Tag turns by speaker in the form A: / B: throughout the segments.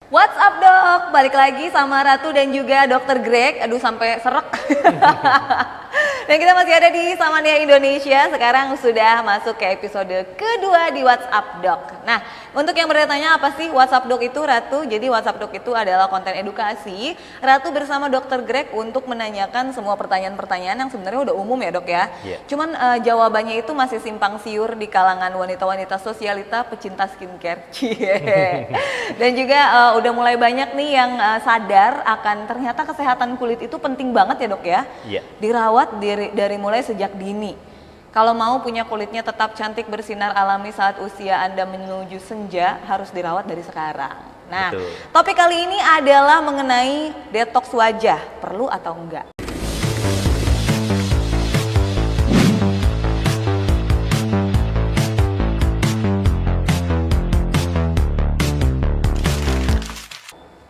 A: What's up dok? Balik lagi sama Ratu dan juga Dokter Greg. Aduh sampai serak. Dan kita masih ada di Samania Indonesia. Sekarang sudah masuk ke episode kedua di WhatsApp Dok. Nah, untuk yang bertanya apa sih WhatsApp Dok itu, Ratu? Jadi WhatsApp Dok itu adalah konten edukasi. Ratu bersama Dokter Greg untuk menanyakan semua pertanyaan-pertanyaan yang sebenarnya udah umum ya dok ya.
B: Yeah.
A: Cuman jawabannya itu masih simpang siur di kalangan wanita-wanita sosialita pecinta skincare. Cie. Dan juga udah mulai banyak nih yang sadar akan ternyata kesehatan kulit itu penting banget ya dok ya.
B: Iya.
A: Dirawat dari mulai sejak dini. Kalau mau punya kulitnya tetap cantik bersinar alami saat usia Anda menuju senja, harus dirawat dari sekarang. Nah,
B: Betul.
A: topik kali ini adalah mengenai detox wajah, perlu atau enggak?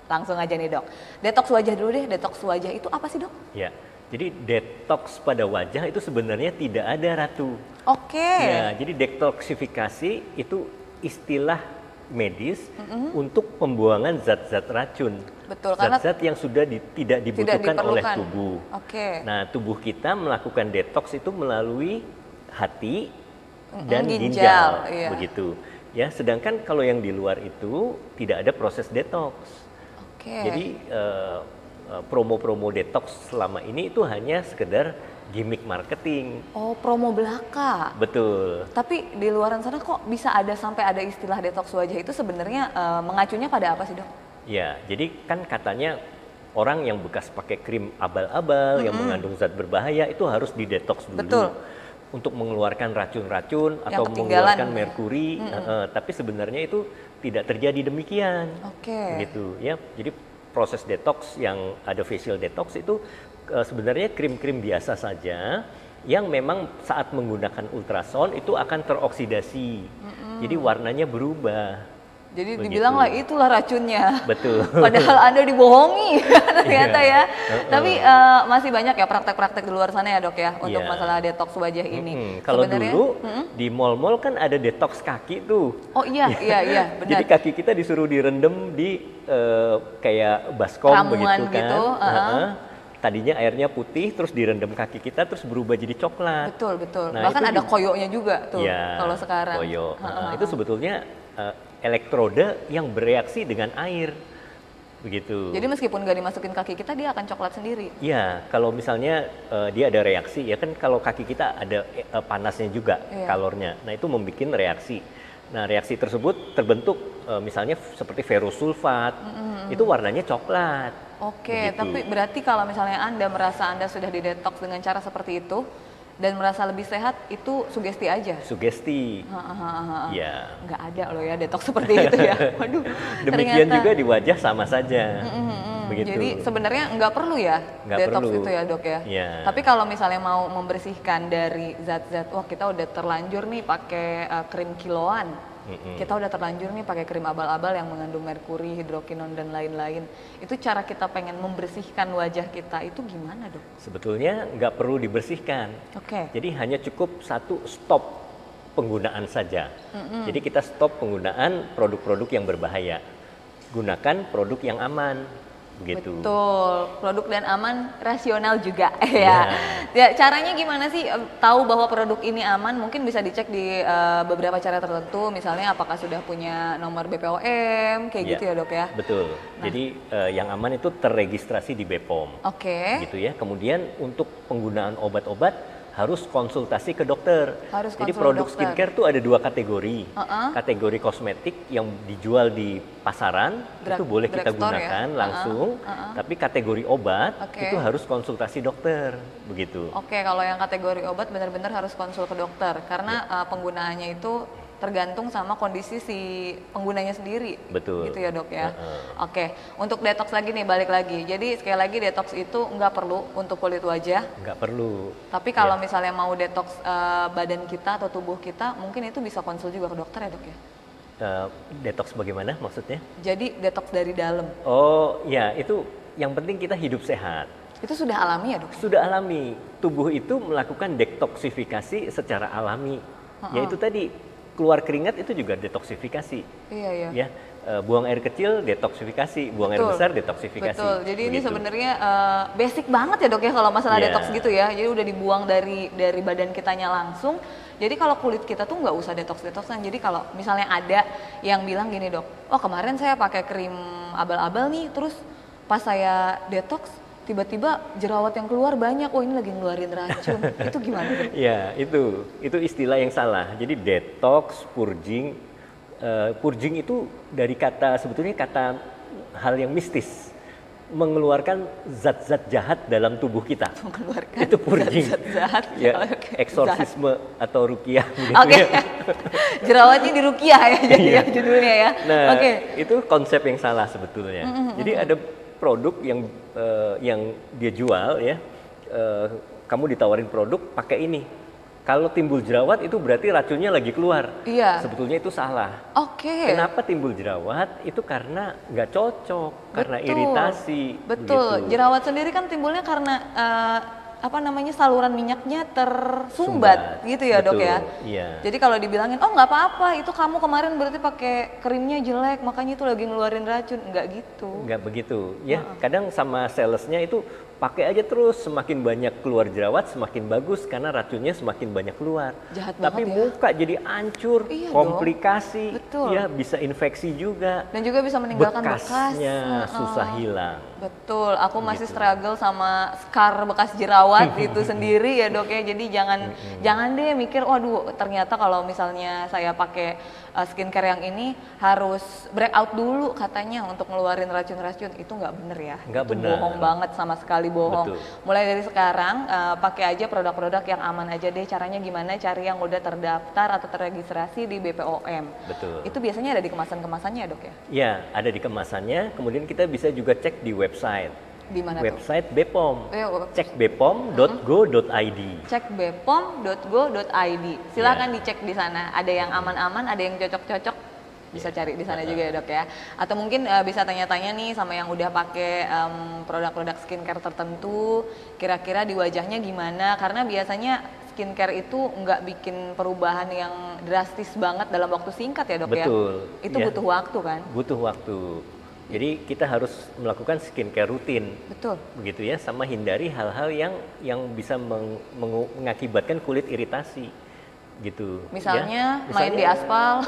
A: Langsung aja nih dok, detox wajah dulu deh. Detox wajah itu apa sih dok?
B: Ya, jadi detox pada wajah itu sebenarnya tidak ada, Ratu.
A: Oke.
B: Ya, jadi detoksifikasi itu istilah medis untuk pembuangan zat-zat racun.
A: Betul, karena
B: zat-zat yang sudah tidak dibutuhkan oleh
A: diperlukan.
B: tubuh.
A: Oke.
B: Nah, tubuh kita melakukan detox itu melalui hati dan
A: ginjal,
B: ginjal,
A: iya.
B: begitu. Ya, sedangkan kalau yang di luar itu tidak ada proses detox.
A: Oke.
B: Jadi promo-promo detox selama ini itu hanya sekedar gimmick marketing.
A: Oh, promo belaka.
B: Betul.
A: Tapi di luaran sana kok bisa ada sampai ada istilah detox wajah itu sebenarnya mengacunya pada apa sih dok?
B: Ya, jadi kan katanya orang yang bekas pakai krim abal-abal yang mengandung zat berbahaya itu harus didetox dulu.
A: Betul.
B: Untuk mengeluarkan racun-racun
A: Yang
B: atau
A: ketinggalan.
B: mengeluarkan merkuri. Tapi sebenarnya itu tidak terjadi demikian.
A: Oke.
B: Gitu ya. Jadi proses detox yang ada facial detox itu sebenarnya krim-krim biasa saja yang memang saat menggunakan ultrasound itu akan teroksidasi. Jadi warnanya berubah.
A: Jadi
B: Begitu.
A: dibilang lah itulah racunnya.
B: Betul.
A: Padahal Anda dibohongi ternyata
B: Iya.
A: ya. Tapi masih banyak ya praktek-praktek di luar sana ya dok ya untuk
B: Iya.
A: masalah detox wajah ini.
B: Kalau
A: Sebenarnya-
B: dulu di mall-mall kan ada detox kaki tuh.
A: Oh iya benar.
B: Jadi kaki kita disuruh direndam di kayak baskom
A: Ramuan
B: begitu kan.
A: gitu,
B: Tadinya airnya putih, terus direndam kaki kita, terus berubah jadi coklat.
A: Betul.
B: Nah,
A: Bahkan
B: itu
A: ada koyonya juga tuh
B: Ya,
A: kalau sekarang.
B: koyo. Itu sebetulnya elektroda yang bereaksi dengan air. Begitu.
A: Jadi meskipun nggak dimasukin kaki kita, dia akan coklat sendiri.
B: Ya, kalau misalnya dia ada reaksi, ya kan kalau kaki kita ada panasnya juga,
A: Iya.
B: kalornya. Nah, itu membuat reaksi. Nah, reaksi tersebut terbentuk misalnya seperti ferrosulfat, itu warnanya coklat.
A: Oke,
B: Begitu.
A: tapi berarti kalau misalnya Anda merasa Anda sudah didetox dengan cara seperti itu dan merasa lebih sehat, itu sugesti aja?
B: Sugesti. Ya.
A: Nggak ada loh ya detox seperti itu ya. Waduh,
B: Demikian
A: ternyata.
B: juga di wajah sama saja. Begitu.
A: Jadi sebenarnya nggak perlu ya
B: Nggak
A: detox
B: perlu.
A: itu ya dok ya.
B: Iya.
A: Tapi kalau misalnya mau membersihkan dari zat-zat, wah kita udah terlanjur nih pakai krim kiloan. Kita udah terlanjur nih pakai krim abal-abal yang mengandung merkuri, hidrokinon dan lain-lain. Itu cara kita pengen membersihkan wajah kita itu gimana dok?
B: Sebetulnya nggak perlu dibersihkan.
A: Oke.
B: Jadi hanya cukup satu stop penggunaan saja. Jadi kita stop penggunaan produk-produk yang berbahaya. Gunakan produk yang aman. Begitu.
A: Betul, produk dan aman, rasional juga ya. Ya, caranya gimana sih tahu bahwa produk ini aman? Mungkin bisa dicek di beberapa cara tertentu, misalnya apakah sudah punya nomor BPOM, kayak gitu ya dok ya.
B: Betul. Jadi yang aman itu terregistrasi di BPOM.
A: Oke.
B: Gitu ya. Kemudian untuk penggunaan obat-obat harus konsultasi ke dokter.
A: Harus
B: Jadi
A: konsul
B: produk
A: dokter.
B: skincare tuh ada dua kategori. Kategori kosmetik yang dijual di pasaran itu boleh kita
A: drugstore ya?
B: gunakan langsung. Tapi kategori obat
A: Oke.
B: itu harus konsultasi dokter, begitu.
A: Oke, kalau yang kategori obat benar-benar harus konsul ke dokter karena penggunaannya itu tergantung sama kondisi si penggunanya sendiri.
B: Betul.
A: Gitu ya dok ya. Oke, untuk detox lagi nih balik lagi. Jadi sekali lagi detox itu nggak perlu untuk kulit wajah.
B: Nggak perlu.
A: Tapi kalau misalnya mau detox badan kita atau tubuh kita, mungkin itu bisa konsul juga ke dokter ya dok ya.
B: Detox bagaimana maksudnya?
A: Jadi detox dari dalam.
B: Oh ya, itu yang penting kita hidup sehat.
A: Itu sudah alami ya dok?
B: Sudah alami. Tubuh itu melakukan detoksifikasi secara alami. Yaitu tadi keluar keringat itu juga detoksifikasi.
A: Iya.
B: Ya, buang air kecil detoksifikasi, buang air
A: Betul.
B: besar detoksifikasi.
A: Betul. Jadi ini
B: begitu.
A: sebenarnya basic banget ya dok ya kalau masalah
B: Iya.
A: detox gitu ya. Jadi udah dibuang dari badan kitanya langsung. Jadi kalau kulit kita tuh nggak usah detox-detoxan. Jadi kalau misalnya ada yang bilang gini dok, oh kemarin saya pakai krim abal-abal nih, terus pas saya detox tiba-tiba jerawat yang keluar banyak. Oh ini lagi ngeluarin racun. Itu gimana dok?
B: Ya, itu istilah yang salah. Jadi detox, purging, purging itu dari sebetulnya kata hal yang mistis, mengeluarkan zat-zat jahat dalam tubuh kita.
A: Mengeluarkan
B: Itu purging.
A: zat jahat.
B: Ya,
A: Oke,
B: eksorsisme atau ruqyah. Gitu
A: Oke.
B: ya.
A: Jerawatnya di ruqyah ya jadi
B: Iya.
A: ya judulnya ya.
B: Nah,
A: Oke.
B: itu konsep yang salah sebetulnya. Jadi ada produk yang dia jual ya, kamu ditawarin produk pakai ini. Kalau timbul jerawat itu berarti racunnya lagi keluar.
A: Iya.
B: Sebetulnya itu salah.
A: Oke.
B: Kenapa timbul jerawat? Itu karena nggak cocok, karena
A: Betul.
B: iritasi.
A: Betul.
B: begitu.
A: Jerawat sendiri kan timbulnya karena saluran minyaknya tersumbat gitu ya dok ya.
B: Iya.
A: Jadi kalau dibilangin oh nggak apa-apa itu kamu kemarin berarti pakai krimnya jelek makanya itu lagi ngeluarin racun, nggak gitu.
B: Nggak begitu. Ya, kadang sama salesnya itu pakai aja terus, semakin banyak keluar jerawat semakin bagus karena racunnya semakin banyak keluar.
A: Jahat
B: Tapi
A: banget ya.
B: muka jadi hancur,
A: Iya
B: komplikasi,
A: Betul.
B: ya bisa infeksi juga.
A: Dan juga bisa meninggalkan bekas.
B: Bekasnya susah hilang.
A: Betul, aku masih
B: Gitu.
A: struggle sama scar bekas jerawat itu sendiri ya dok ya. Jadi jangan deh mikir, waduh ternyata kalau misalnya saya pakai skincare yang ini harus breakout dulu katanya untuk ngeluarin racun-racun. Itu nggak bener ya.
B: Nggak
A: Itu
B: bener.
A: bohong banget, sama sekali bohong.
B: Betul.
A: Mulai dari sekarang pakai aja produk-produk yang aman aja deh. Caranya gimana? Cari yang udah terdaftar atau terregistrasi di BPOM.
B: Betul.
A: Itu biasanya ada di kemasan-kemasannya ya dok ya?
B: Ya, ada di kemasannya. Kemudian kita bisa juga cek di website.
A: Di mana tuh?
B: Website BPOM.
A: Eh,
B: Cek bepom.go.id.
A: Cek bepom.go.id. Silakan dicek di sana. Ada yang aman-aman, ada yang cocok-cocok. Bisa cari di sana juga ya dok ya. Atau mungkin bisa tanya-tanya nih sama yang udah pakai produk-produk skincare tertentu. Kira-kira di wajahnya gimana? Karena biasanya skincare itu nggak bikin perubahan yang drastis banget dalam waktu singkat ya dok ya.
B: Betul.
A: Itu
B: Ya.
A: butuh waktu kan?
B: Butuh waktu. Jadi kita harus melakukan skincare rutin.
A: Betul.
B: Begitu ya, sama hindari hal-hal yang bisa mengakibatkan kulit iritasi gitu.
A: Misalnya,
B: ya.
A: main di aspal.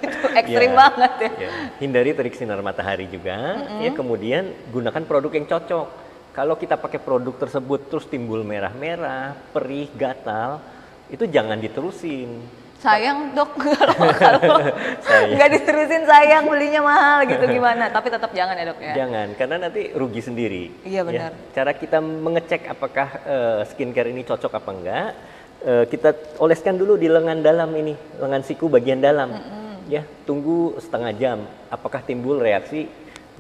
A: Itu
B: Ya,
A: ekstrim banget ya.
B: ya. Hindari terik sinar matahari juga. Ya, kemudian gunakan produk yang cocok. Kalau kita pakai produk tersebut terus timbul merah-merah, perih, gatal, itu jangan diterusin.
A: Sayang dok, kalau
B: Sayang.
A: nggak diterusin sayang belinya mahal gitu gimana? Tapi tetap jangan ya dok ya.
B: Jangan, karena nanti rugi sendiri.
A: Iya, benar.
B: Cara kita mengecek apakah skincare ini cocok apa enggak, kita oleskan dulu di lengan dalam ini, lengan siku bagian dalam. Ya, tunggu setengah jam. Apakah timbul reaksi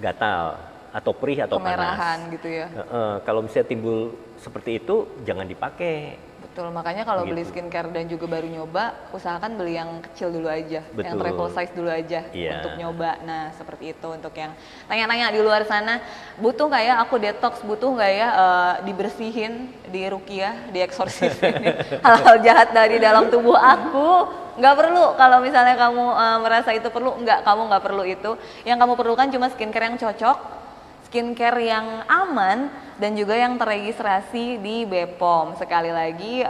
B: gatal atau perih atau
A: Kemerahan
B: panas?
A: gitu ya.
B: Kalau misalnya timbul seperti itu, jangan dipakai.
A: Betul, makanya kalau beli
B: Gitu.
A: skincare dan juga baru nyoba, usahakan beli yang kecil dulu aja, yang
B: Betul.
A: travel size dulu aja
B: Iya.
A: untuk nyoba. Nah seperti itu untuk yang tanya-tanya di luar sana, butuh nggak ya aku detox, butuh nggak ya dibersihin, diruqyah, dieksorsisin hal-hal jahat dari dalam tubuh aku. Nggak perlu, kalau misalnya kamu merasa itu perlu, kamu nggak perlu itu. Yang kamu perlukan cuma skincare yang cocok, skincare yang aman, dan juga yang terregistrasi di BPOM. Sekali lagi,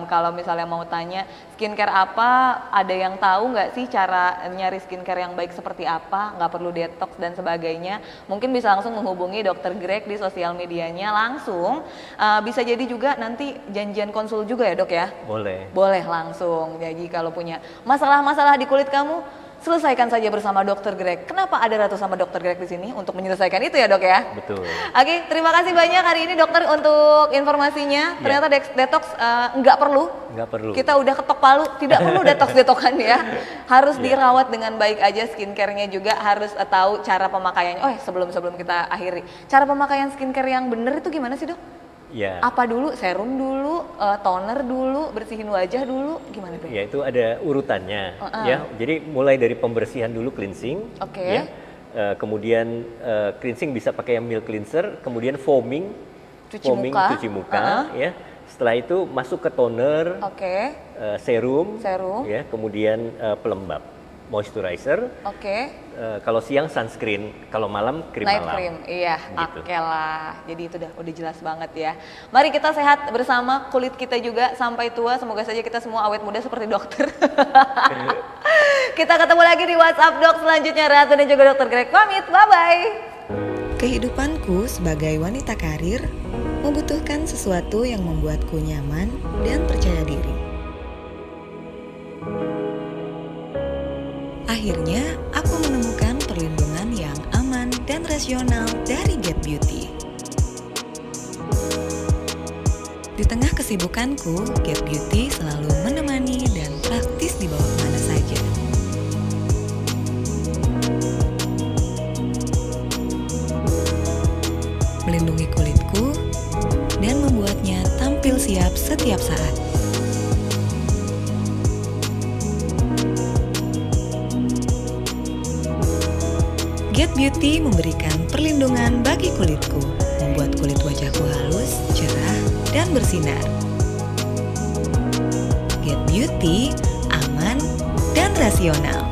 A: kalau misalnya mau tanya skincare apa, ada yang tahu nggak sih cara nyari skincare yang baik seperti apa, nggak perlu detox dan sebagainya, mungkin bisa langsung menghubungi Dr. Greg di sosial medianya langsung. Bisa jadi juga nanti janjian konsul juga ya dok ya?
B: Boleh.
A: Boleh langsung. Jadi kalau punya masalah-masalah di kulit kamu, selesaikan saja bersama Dr. Greg. Kenapa ada Ratu sama Dr. Greg di sini? Untuk menyelesaikan itu ya dok ya?
B: Betul.
A: Oke, terima kasih banyak hari ini dokter untuk informasinya. Ternyata detox nggak perlu.
B: Nggak perlu.
A: Kita udah ketok palu, tidak perlu detox-detoxan ya. Harus
B: Iya.
A: dirawat dengan baik aja, skincare-nya juga harus tahu cara pemakaiannya. Oh, sebelum kita akhiri, cara pemakaian skincare yang benar itu gimana sih dok?
B: Ya.
A: Apa dulu? Serum dulu, toner dulu, bersihin wajah dulu, gimana dok?
B: Ya, itu ada urutannya ya. Jadi mulai dari pembersihan dulu, cleansing.
A: Oke.
B: Ya. Kemudian cleansing bisa pakai yang milk cleanser, kemudian foaming,
A: Cuci muka.
B: cuci muka ya. Setelah itu masuk ke toner,
A: Oke.
B: serum,
A: Serum.
B: ya, kemudian pelembab. moisturizer,
A: Oke.
B: kalau siang sunscreen, kalau malam krim
A: Night
B: malam.
A: cream, iya,
B: Gitu.
A: oke lah. Jadi itu udah jelas banget ya. Mari kita sehat bersama, kulit kita juga sampai tua. Semoga saja kita semua awet muda seperti dokter. Kita ketemu lagi di WhatsApp Dok selanjutnya. Ratu dan juga Dokter Greg pamit, bye-bye.
C: Kehidupanku sebagai wanita karir membutuhkan sesuatu yang membuatku nyaman dan percaya diri. Akhirnya, aku menemukan perlindungan yang aman dan rasional dari Get Beauty. Di tengah kesibukanku, Get Beauty selalu menemani dan praktis dibawa kemana saja. Melindungi kulitku dan membuatnya tampil siap setiap saat. Get Beauty memberikan perlindungan bagi kulitku, membuat kulit wajahku halus, cerah, dan bersinar. Get Beauty, aman dan rasional.